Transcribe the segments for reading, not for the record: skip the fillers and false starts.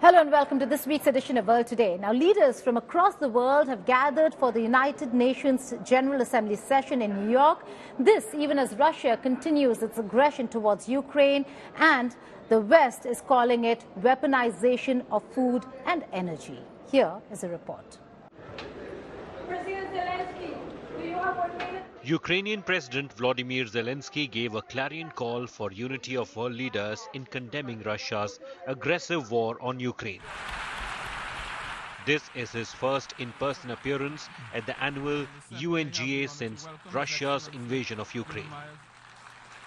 Hello and welcome to this week's edition of World Today. Now, leaders from across the world have gathered for the United Nations General Assembly session in New York. This even as Russia continues its aggression towards Ukraine, and the West is calling it weaponization of food and energy. Here is a report. President Zelensky, do you have 1 minute? Ukrainian President Volodymyr Zelensky gave a clarion call for unity of world leaders in condemning Russia's aggressive war on Ukraine. This is his first in-person appearance at the annual UNGA since Russia's invasion of Ukraine.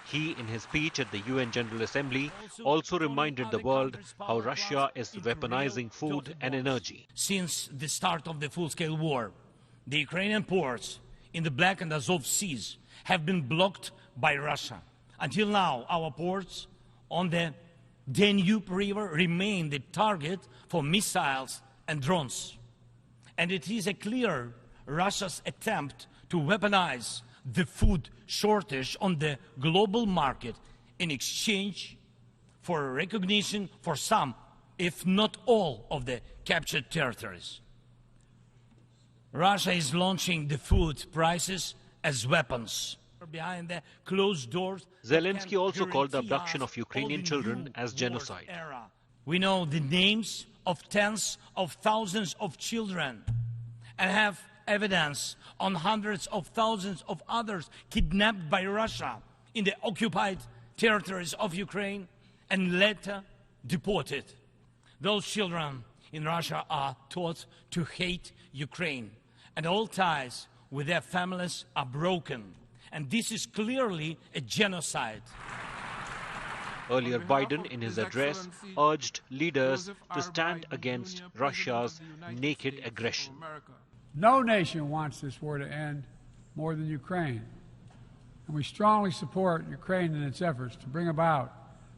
He, in his speech at the UN General Assembly, also reminded the world how Russia is weaponizing food and energy. Since the start of the full-scale war, the Ukrainian ports in the Black and Azov Seas have been blocked by Russia. Until now, our ports on the Danube River remain the target for missiles and drones. And it is a clear Russia's attempt to weaponize the food shortage on the global market in exchange for recognition for some, if not all, of the captured territories. Russia is launching the food prices as weapons. Behind the closed doors, Zelensky also called the abduction of Ukrainian children as genocide. We know the names of tens of thousands of children and have evidence on hundreds of thousands of others kidnapped by Russia in the occupied territories of Ukraine and later deported. Those children in Russia are taught to hate Ukraine, and all ties with their families are broken. And this is clearly a genocide. Earlier, Biden, in his address, urged leaders to stand against Russia's naked aggression. No nation wants this war to end more than Ukraine. And we strongly support Ukraine in its efforts to bring about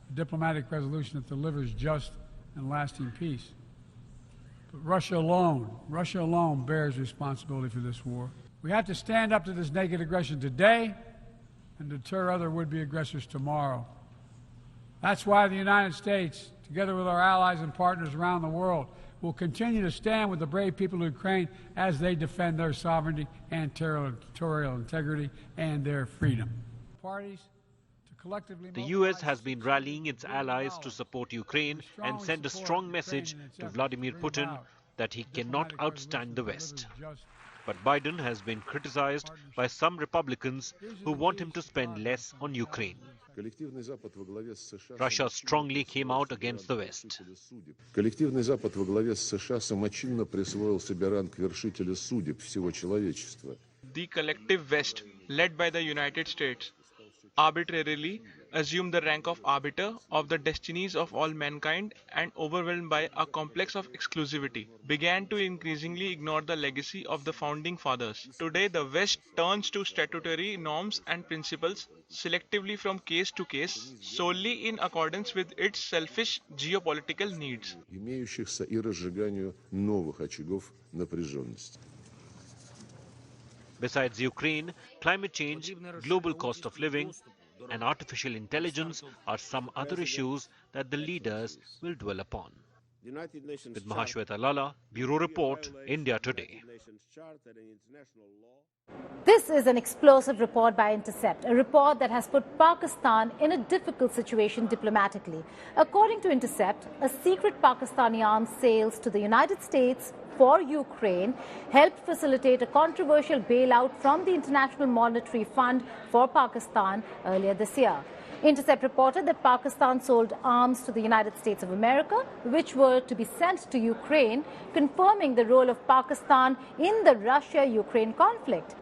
a diplomatic resolution that delivers just and lasting peace. But Russia alone bears responsibility for this war. We have to stand up to this naked aggression today and deter other would-be aggressors tomorrow. That's why the United States, together with our allies and partners around the world, will continue to stand with the brave people of Ukraine as they defend their sovereignty and territorial integrity and their freedom. The US has been rallying its allies to support Ukraine and send a strong message to Vladimir Putin that he cannot outstand the West. But Biden has been criticized by some Republicans who want him to spend less on Ukraine. Russia strongly came out against the West. Коллективный Запад во главе с США самочинно присвоил себе ранг вершителя судеб всего человечества. The collective West, led by the United States, arbitrarily assumed the rank of arbiter of the destinies of all mankind and, overwhelmed by a complex of exclusivity, began to increasingly ignore the legacy of the founding fathers. Today, the West turns to statutory norms and principles selectively from case to case, solely in accordance with its selfish geopolitical needs. Имеющихся и разжиганию новых очагов напряженности. Besides Ukraine, climate change, global cost of living, and artificial intelligence are some other issues that the leaders will dwell upon. With Mahashweta Lala, Bureau Report, India Today. This is an explosive report by Intercept, a report that has put Pakistan in a difficult situation diplomatically. According to Intercept, a secret Pakistani arms sales to the United States for Ukraine helped facilitate a controversial bailout from the International Monetary Fund for Pakistan earlier this year. Intercept reported that Pakistan sold arms to the United States of America, which were to be sent to Ukraine, confirming the role of Pakistan in the Russia-Ukraine conflict.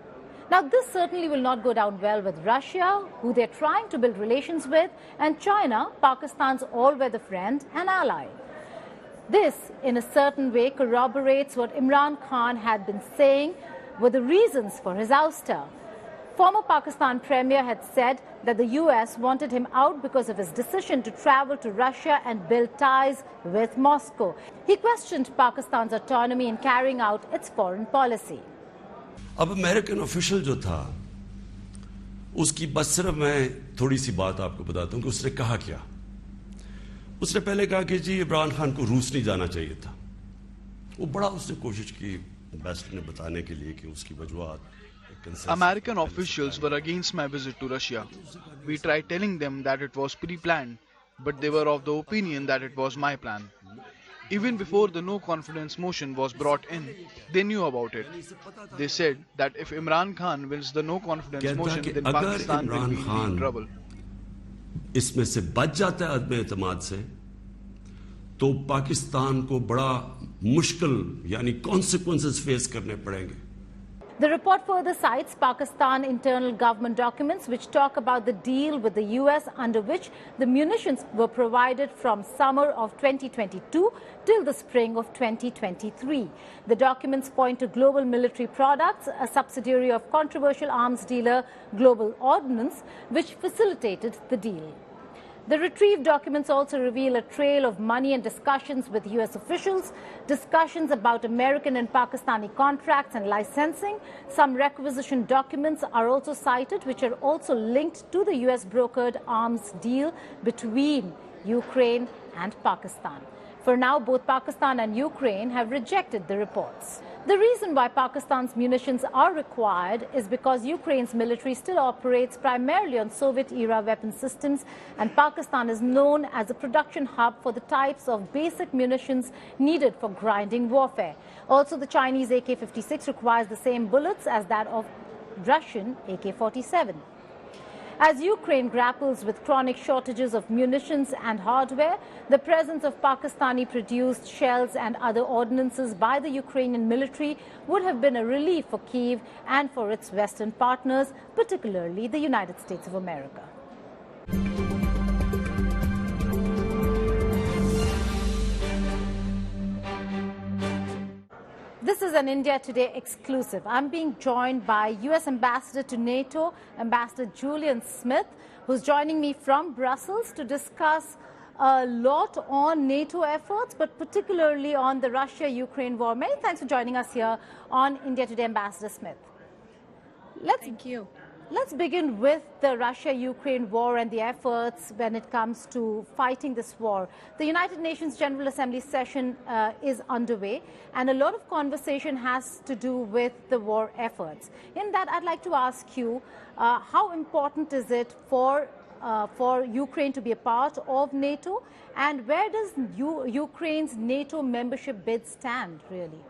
Now, this certainly will not go down well with Russia, who they're trying to build relations with, and China, Pakistan's all-weather friend and ally. This, in a certain way, corroborates what Imran Khan had been saying were the reasons for his ouster. Former Pakistan Premier had said that the US wanted him out because of his decision to travel to Russia and build ties with Moscow. He questioned Pakistan's autonomy in carrying out its foreign policy. अब American official जो था उसकी बस सिर्फ मैं थोड़ी सी बात आपको बताता हूं कि उसने कहा क्या। उसने पहले कहा कि जी इमरान खान को रूस नहीं जाना चाहिए था। वो बड़ा उसने कोशिश की बेस्ट ने बताने के लिए कि उसकी वजूहात। American officials were against my visit to Russia. We tried telling them that it was pre-planned, but they were of the opinion that it was my plan. Even before the no confidence motion was brought in, they knew about it. They said that if Imran Khan wins the no confidence motion, then Pakistan will be in deep trouble. इसमें से बच जाता है अदम एतमाद से, तो पाकिस्तान को बड़ा मुश्किल यानी कॉन्सिक्वेंसेस फेस करने पड़ेंगे। The report further cites Pakistan internal government documents which talk about the deal with the US under which the munitions were provided from summer of 2022 till the spring of 2023. The documents point to Global Military Products, a subsidiary of controversial arms dealer Global Ordnance, which facilitated the deal. The retrieved documents also reveal a trail of money and discussions with US officials, discussions about American and Pakistani contracts and licensing. Some requisition documents are also cited, which are also linked to the US brokered arms deal between Ukraine and Pakistan. For now, both Pakistan and Ukraine have rejected the reports. The reason why Pakistan's munitions are required is because Ukraine's military still operates primarily on Soviet-era weapon systems, and Pakistan is known as a production hub for the types of basic munitions needed for grinding warfare. Also, the Chinese AK-56 requires the same bullets as that of Russian AK-47. As Ukraine grapples with chronic shortages of munitions and hardware, the presence of Pakistani-produced shells and other ordnances by the Ukrainian military would have been a relief for Kyiv and for its Western partners, particularly the United States of America. This is an India Today exclusive. I'm being joined by U.S. Ambassador to NATO, Ambassador Julian Smith, who's joining me from Brussels to discuss a lot on NATO efforts, but particularly on the Russia-Ukraine war. Many thanks for joining us here on India Today, Ambassador Smith. Thank you. Let's begin with the Russia-Ukraine war and the efforts when it comes to fighting this war. The United Nations General Assembly session is underway, and a lot of conversation has to do with the war efforts. In that, I'd like to ask you, how important is it for Ukraine to be a part of NATO, and where does Ukraine's NATO membership bid stand, really?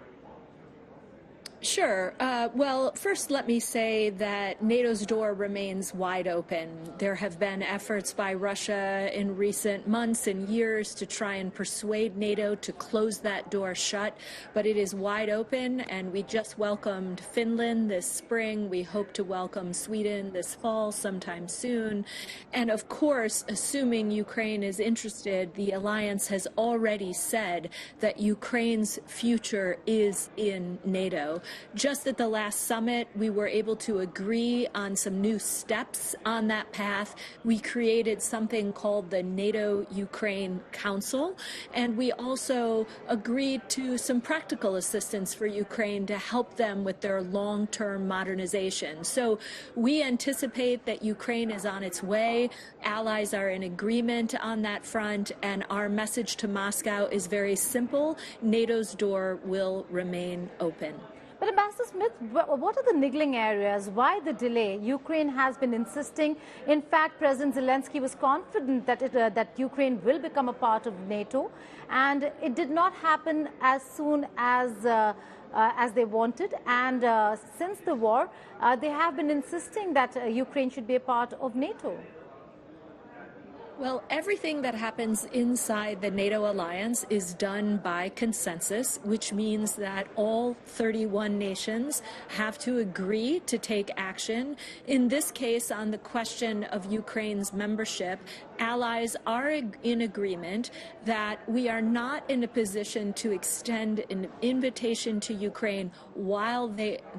Sure. Well, first let me say that NATO's door remains wide open. There have been efforts by Russia in recent months and years to try and persuade NATO to close that door shut, but it is wide open, and we just welcomed Finland this spring. We hope to welcome Sweden this fall sometime soon. And of course, assuming Ukraine is interested, the alliance has already said that Ukraine's future is in NATO. Just at the last summit, we were able to agree on some new steps on that path. We created something called the NATO-Ukraine Council, and we also agreed to some practical assistance for Ukraine to help them with their long-term modernization. So we anticipate that Ukraine is on its way. Allies are in agreement on that front, and our message to Moscow is very simple. NATO's door will remain open. But Ambassador Smith, what are the niggling areas? Why the delay? Ukraine has been insisting. In fact, President Zelensky was confident that Ukraine will become a part of NATO, and it did not happen as soon as they wanted. And since the war, they have been insisting that Ukraine should be a part of NATO. Well, everything that happens inside the NATO alliance is done by consensus, which means that all 31 nations have to agree to take action. In this case, on the question of Ukraine's membership, allies are in agreement that we are not in a position to extend an invitation to Ukraine while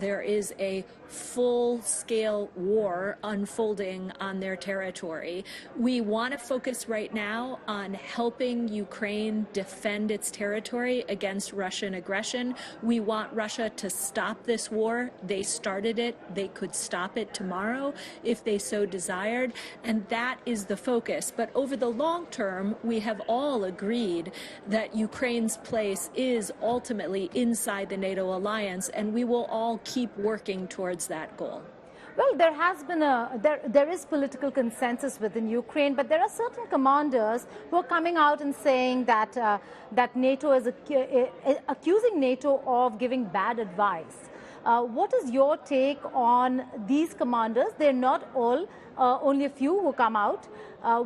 there is a full-scale war unfolding on their territory. We want to focused right now on helping Ukraine defend its territory against Russian aggression. We want Russia to stop this war. They started it. They could stop it tomorrow if they so desired. And that is the focus. But over the long term, we have all agreed that Ukraine's place is ultimately inside the NATO alliance, and we will all keep working towards that goal. Well, there has been there is political consensus within Ukraine, but there are certain commanders who are coming out and saying that that NATO is accusing NATO of giving bad advice. What is your take on these commanders? They're not all, only a few who come out.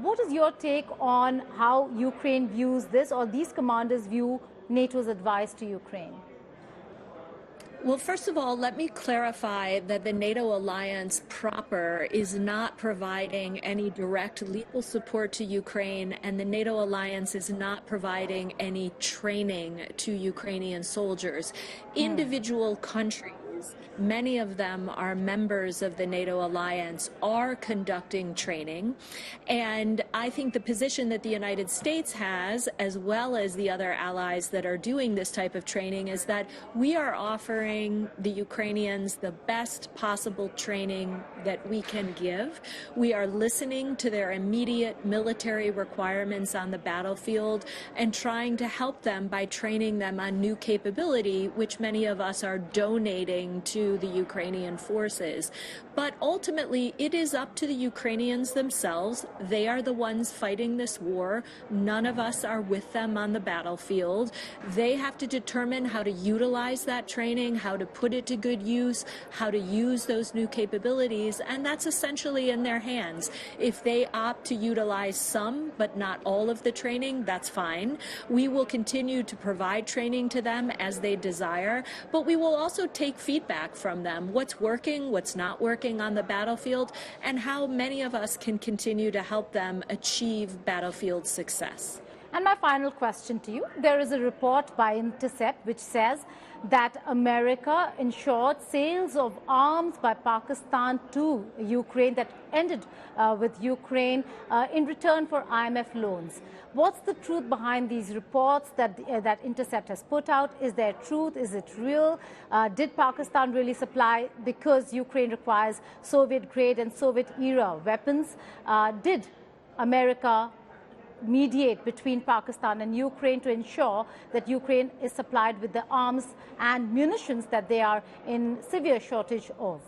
What is your take on how Ukraine views this, or these commanders view NATO's advice to Ukraine? Well, first of all, let me clarify that the NATO alliance proper is not providing any direct legal support to Ukraine, and the NATO alliance is not providing any training to Ukrainian soldiers. Individual countries, many of them are members of the NATO alliance, are conducting training. And I think the position that the United States has, as well as the other allies that are doing this type of training, is that we are offering the Ukrainians the best possible training that we can give. We are listening to their immediate military requirements on the battlefield and trying to help them by training them on new capability, which many of us are donating to the Ukrainian forces. But ultimately, it is up to the Ukrainians themselves. They are the ones fighting this war. None of us are with them on the battlefield. They have to determine how to utilize that training, how to put it to good use, how to use those new capabilities, and that's essentially in their hands. If they opt to utilize some, but not all of the training, that's fine. We will continue to provide training to them as they desire, but we will also take feedback from them. What's working, what's not working on the battlefield, and how many of us can continue to help them achieve battlefield success. And my final question to you, there is a report by Intercept which says that America ensured sales of arms by Pakistan to Ukraine that ended with Ukraine in return for IMF loans. What's the truth behind these reports that Intercept has put out? Is there truth? Is it real? Did Pakistan really supply, because Ukraine requires Soviet-grade and Soviet-era weapons? Did America mediate between Pakistan and Ukraine to ensure that Ukraine is supplied with the arms and munitions that they are in severe shortage of?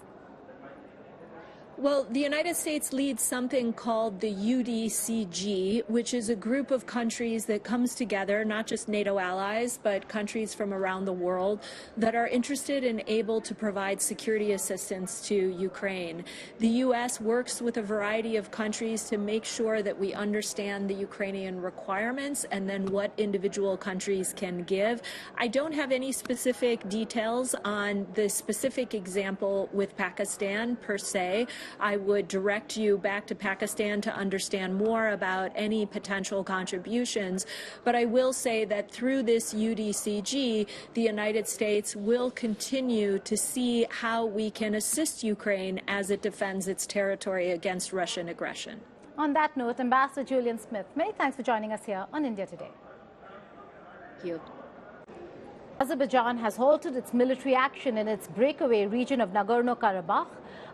Well, the United States leads something called the UDCG, which is a group of countries that comes together, not just NATO allies, but countries from around the world that are interested and able to provide security assistance to Ukraine. The U.S. works with a variety of countries to make sure that we understand the Ukrainian requirements and then what individual countries can give. I don't have any specific details on the specific example with Pakistan per se. I would direct you back to Pakistan to understand more about any potential contributions. But I will say that through this UDCG, the United States will continue to see how we can assist Ukraine as it defends its territory against Russian aggression. On that note, Ambassador Julian Smith, many thanks for joining us here on India Today. Thank you. Azerbaijan has halted its military action in its breakaway region of Nagorno-Karabakh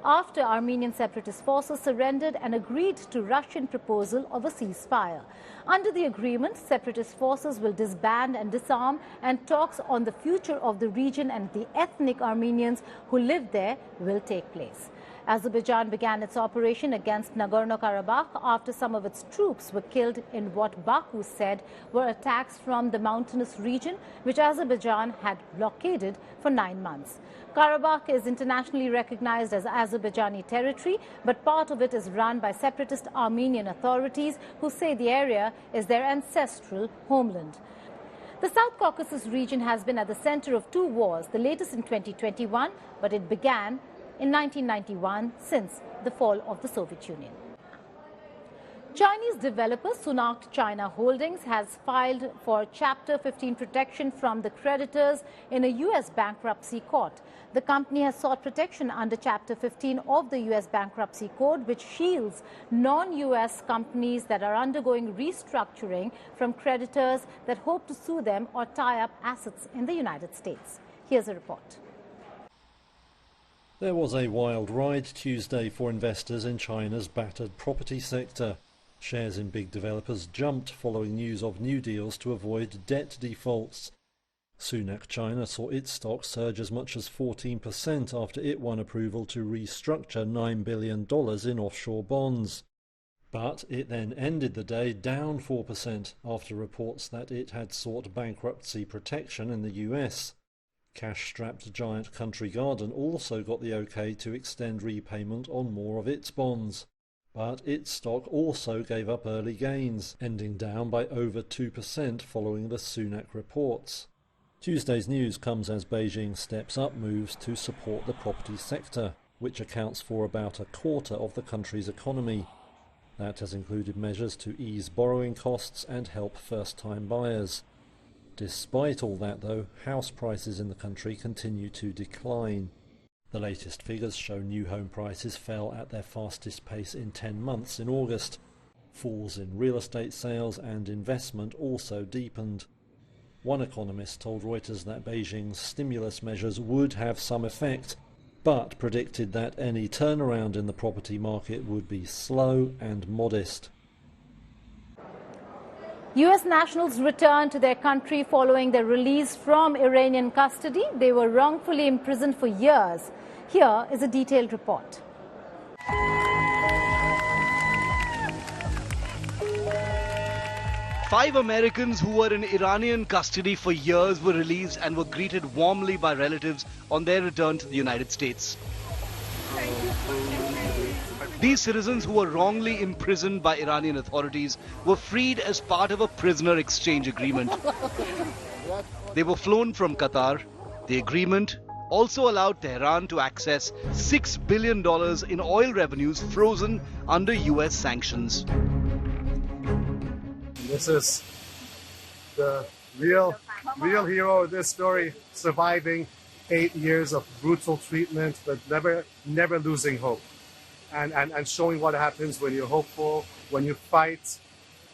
after Armenian separatist forces surrendered and agreed to Russian proposal of a ceasefire. Under the agreement, separatist forces will disband and disarm, and talks on the future of the region and the ethnic Armenians who live there will take place. Azerbaijan began its operation against Nagorno-Karabakh after some of its troops were killed in what Baku said were attacks from the mountainous region, which Azerbaijan had blockaded for 9 months. Karabakh is internationally recognized as Azerbaijani territory, but part of it is run by separatist Armenian authorities who say the area is their ancestral homeland. The South Caucasus region has been at the center of 2 wars, the latest in 2021, but it began in 1991 since the fall of the Soviet Union. Chinese developer Sunac China Holdings has filed for Chapter 15 protection from the creditors in a U.S. bankruptcy court. The company has sought protection under Chapter 15 of the U.S. Bankruptcy Code, which shields non-U.S. companies that are undergoing restructuring from creditors that hope to sue them or tie up assets in the United States. Here's a report. There was a wild ride Tuesday for investors in China's battered property sector. Shares in big developers jumped following news of new deals to avoid debt defaults. Sunac China saw its stock surge as much as 14% after it won approval to restructure $9 billion in offshore bonds. But it then ended the day down 4% after reports that it had sought bankruptcy protection in the US. Cash-strapped giant Country Garden also got the okay to extend repayment on more of its bonds. But its stock also gave up early gains, ending down by over 2% following the Sunac reports. Tuesday's news comes as Beijing steps up moves to support the property sector, which accounts for about a quarter of the country's economy. That has included measures to ease borrowing costs and help first-time buyers. Despite all that, though, house prices in the country continue to decline. The latest figures show new home prices fell at their fastest pace in 10 months in August. Falls in real estate sales and investment also deepened. One economist told Reuters that Beijing's stimulus measures would have some effect, but predicted that any turnaround in the property market would be slow and modest. U.S. nationals returned to their country following their release from Iranian custody. They were wrongfully imprisoned for years. Here is a detailed report. Five Americans who were in Iranian custody for years were released and were greeted warmly by relatives on their return to the United States. These citizens who were wrongly imprisoned by Iranian authorities were freed as part of a prisoner exchange agreement. They were flown from Qatar. The agreement also allowed Tehran to access $6 billion in oil revenues frozen under US sanctions. This is the real hero of this story, surviving 8 years of brutal treatment, but never losing hope. And showing what happens when you're hopeful, when you fight.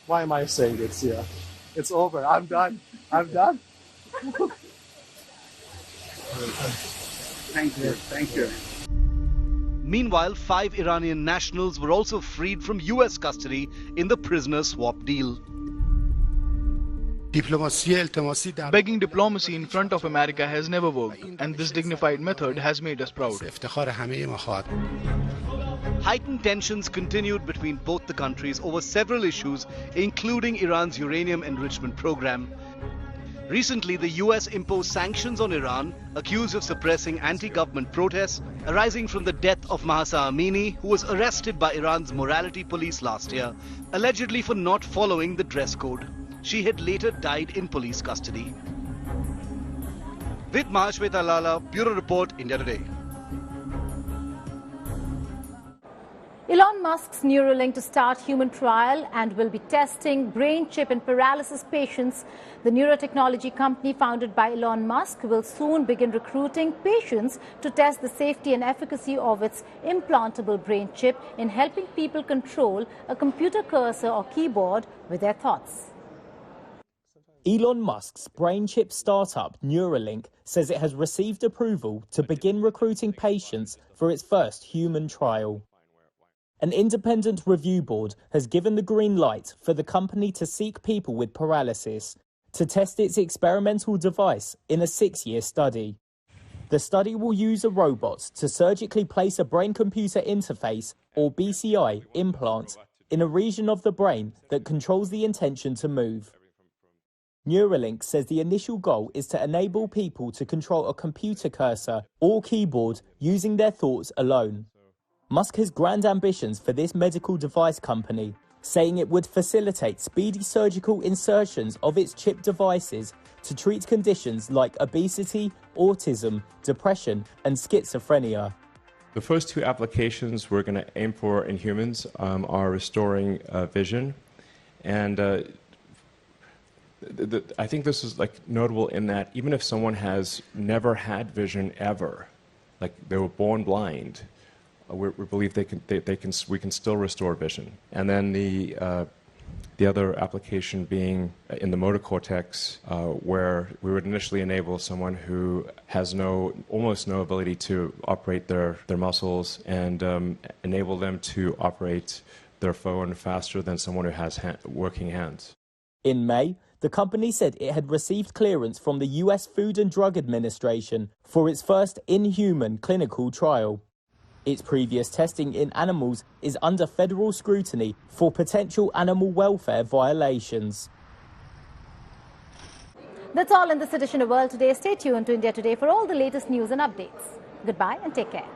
Why am I saying this here? It's over. I'm done. I'm done. Thank you. Thank you. Meanwhile, 5 Iranian nationals were also freed from US custody in the prisoner swap deal. Begging diplomacy in front of America has never worked, and this dignified method has made us proud. Heightened tensions continued between both the countries over several issues, including Iran's uranium enrichment program. Recently, the US imposed sanctions on Iran, accused of suppressing anti-government protests arising from the death of Mahsa Amini, who was arrested by Iran's morality police last year, allegedly for not following the dress code. She had later died in police custody. With Mahashweta Lala, Bureau Report, India Today. Elon Musk's Neuralink to start human trial and will be testing brain chip in paralysis patients. The neurotechnology company founded by Elon Musk will soon begin recruiting patients to test the safety and efficacy of its implantable brain chip in helping people control a computer cursor or keyboard with their thoughts. Elon Musk's brain chip startup Neuralink says it has received approval to begin recruiting patients for its first human trial. An independent review board has given the green light for the company to seek people with paralysis to test its experimental device in a 6-year study. The study will use a robot to surgically place a brain-computer interface, or BCI, implant in a region of the brain that controls the intention to move. Neuralink says the initial goal is to enable people to control a computer cursor or keyboard using their thoughts alone. Musk has grand ambitions for this medical device company, saying it would facilitate speedy surgical insertions of its chip devices to treat conditions like obesity, autism, depression, and schizophrenia. The first two applications we're going to aim for in humans are restoring vision. And I think this is notable in that even if someone has never had vision ever, like they were born blind, we believe we can still restore vision. And then the other application being in the motor cortex, where we would initially enable someone who has almost no ability to operate their muscles and enable them to operate their phone faster than someone who has working hands. In May, the company said it had received clearance from the US Food and Drug Administration for its first in-human clinical trial. Its previous testing in animals is under federal scrutiny for potential animal welfare violations. That's all in this edition of World Today. Stay tuned to India Today for all the latest news and updates. Goodbye and take care.